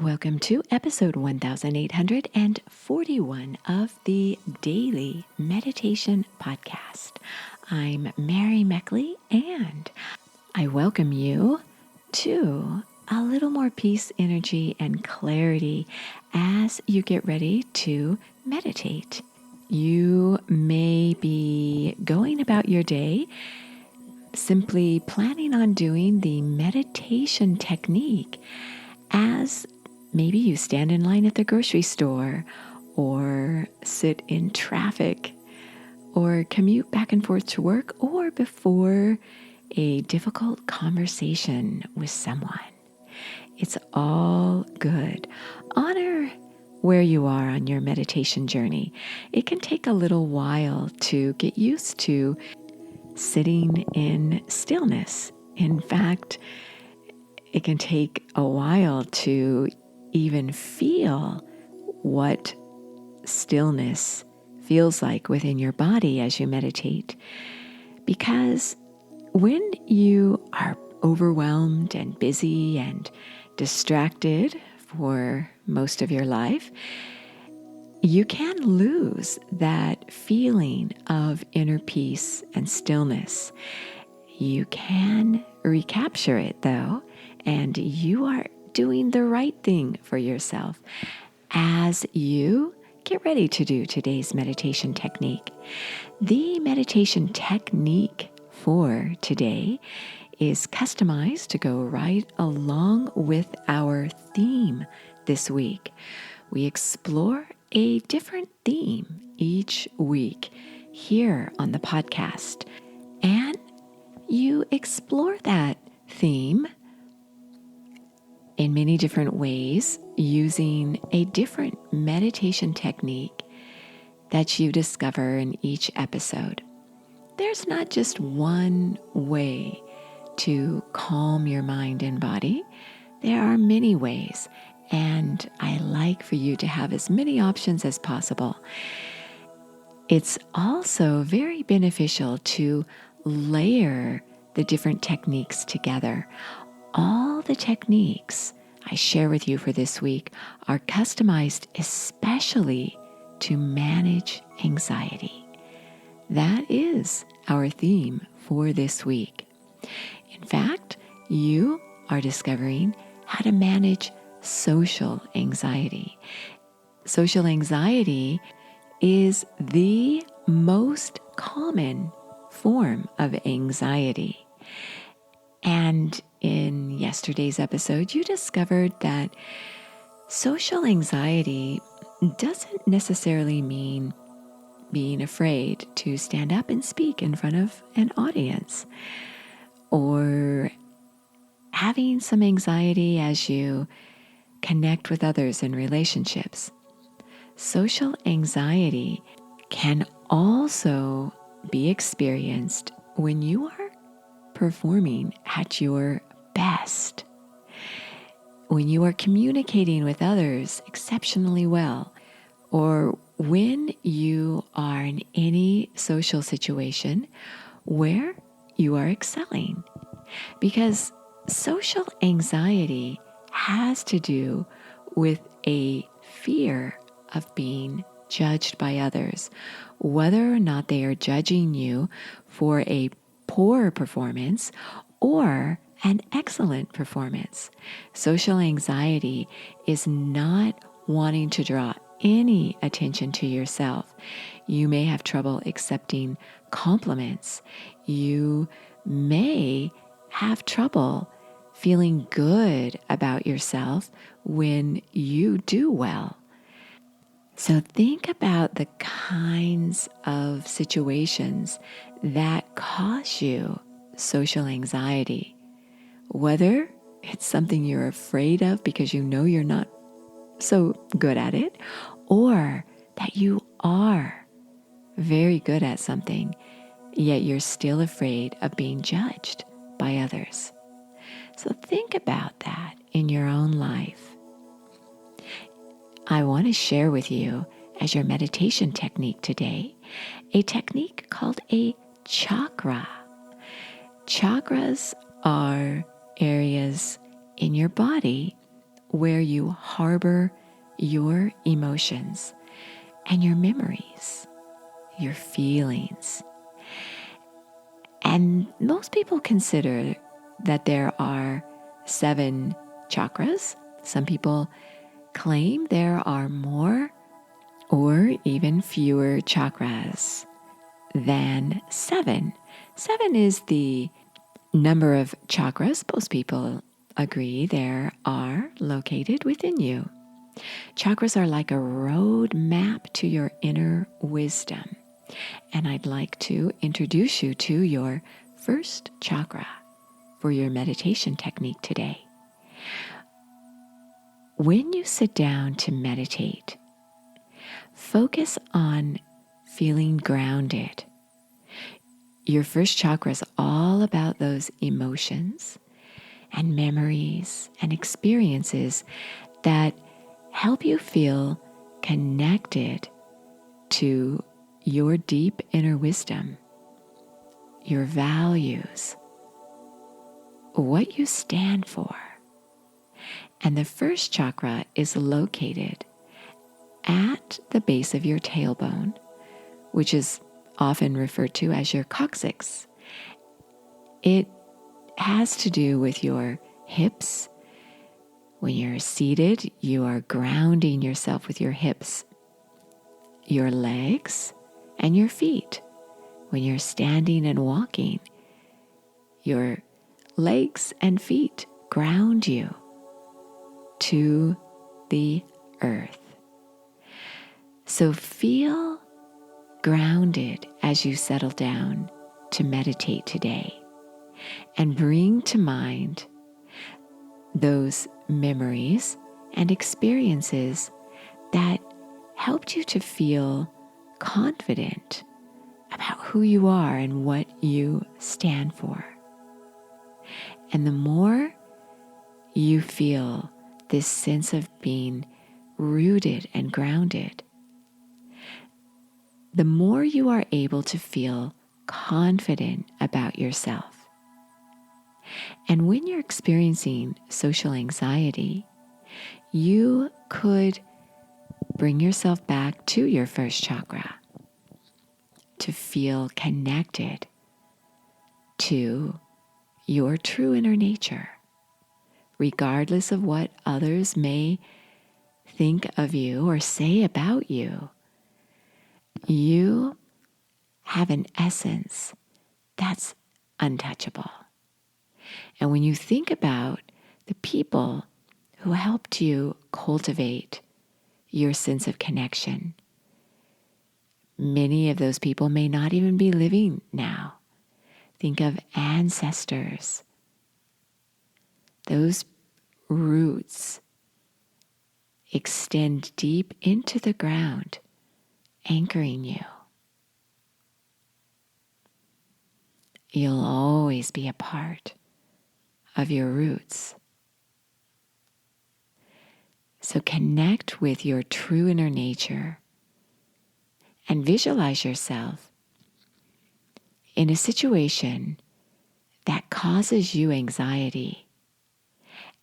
Welcome to episode 1841 of the Daily Meditation Podcast. I'm Mary Meckley, and I welcome you to a little more peace, energy, and clarity as you get ready to meditate. You may be going about your day simply planning on doing the meditation technique as maybe you stand in line at the grocery store or sit in traffic or commute back and forth to work or before a difficult conversation with someone. It's all good. Honor where you are on your meditation journey. It can take a little while to get used to sitting in stillness. In fact, it can take a while to even feel what stillness feels like within your body as you meditate. Because when you are overwhelmed and busy and distracted for most of your life, you can lose that feeling of inner peace and stillness. You can recapture it though, and you are doing the right thing for yourself as you get ready to do today's meditation technique. The meditation technique for today is customized to go right along with our theme this week. We explore a different theme each week here on the podcast, and you explore that theme in many different ways using a different meditation technique that you discover in each episode. There's not just one way to calm your mind and body. There are many ways, and I like for you to have as many options as possible. It's also very beneficial to layer the different techniques together. All the techniques I share with you for this week are customized especially to manage anxiety. That is our theme for this week. In fact, you are discovering how to manage social anxiety. Social anxiety is the most common form of anxiety. And in yesterday's episode, you discovered that social anxiety doesn't necessarily mean being afraid to stand up and speak in front of an audience or having some anxiety as you connect with others in relationships. Social anxiety can also be experienced when you are performing at your best, when you are communicating with others exceptionally well, or when you are in any social situation where you are excelling. Because social anxiety has to do with a fear of being judged by others, whether or not they are judging you for a poor performance or an excellent performance. Social anxiety is not wanting to draw any attention to yourself. You may have trouble accepting compliments. You may have trouble feeling good about yourself when you do well. So think about the kinds of situations that cause you social anxiety, whether it's something you're afraid of because you know you're not so good at it, or that you are very good at something, yet you're still afraid of being judged by others. So think about that in your own life. I want to share with you, as your meditation technique today, a technique called a chakra. Chakras are areas in your body where you harbor your emotions and your memories, your feelings. And most people consider that there are 7 chakras. Some people claim there are more or even fewer chakras than 7. 7 is the number of chakras most people agree there are located within you. Chakras are like a road map to your inner wisdom. And I'd like to introduce you to your first chakra for your meditation technique today. When you sit down to meditate, focus on feeling grounded. Your first chakra is all about those emotions and memories and experiences that help you feel connected to your deep inner wisdom, your values, what you stand for. And the first chakra is located at the base of your tailbone, which is often referred to as your coccyx. It has to do with your hips. When you're seated, you are grounding yourself with your hips, your legs, and your feet. When you're standing and walking, your legs and feet ground you to the earth. So feel grounded as you settle down to meditate today, and bring to mind those memories and experiences that helped you to feel confident about who you are and what you stand for. And the more you feel this sense of being rooted and grounded, the more you are able to feel confident about yourself. And when you're experiencing social anxiety, you could bring yourself back to your first chakra to feel connected to your true inner nature, regardless of what others may think of you or say about you. You have an essence that's untouchable. And when you think about the people who helped you cultivate your sense of connection, many of those people may not even be living now. Think of ancestors. Those roots extend deep into the ground, anchoring you. You'll always be a part of your roots. So connect with your true inner nature and visualize yourself in a situation that causes you anxiety.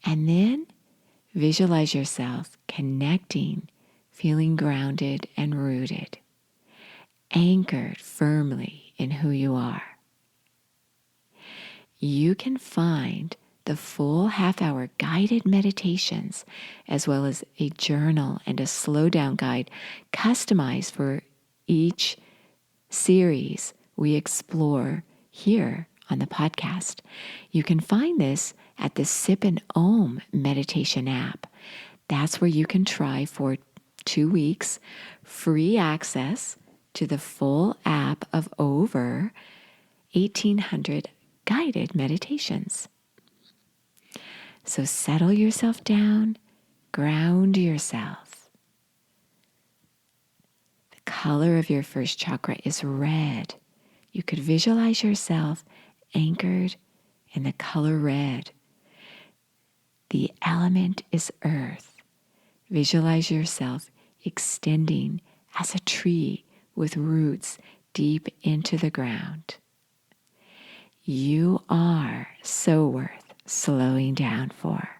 And then visualize yourself connecting, feeling grounded and rooted, anchored firmly in who you are. You can find the full half-hour guided meditations, as well as a journal and a slow down guide customized for each series we explore here on the podcast. You can find this at the Sip and Om meditation app. That's where you can try for 2 weeks free access to the full app of over 1,800 guided meditations. So settle yourself down, ground yourself. The color of your first chakra is red. You could visualize yourself anchored in the color red. The element is earth. Visualize yourself extending as a tree with roots deep into the ground. You are so worth slowing down for.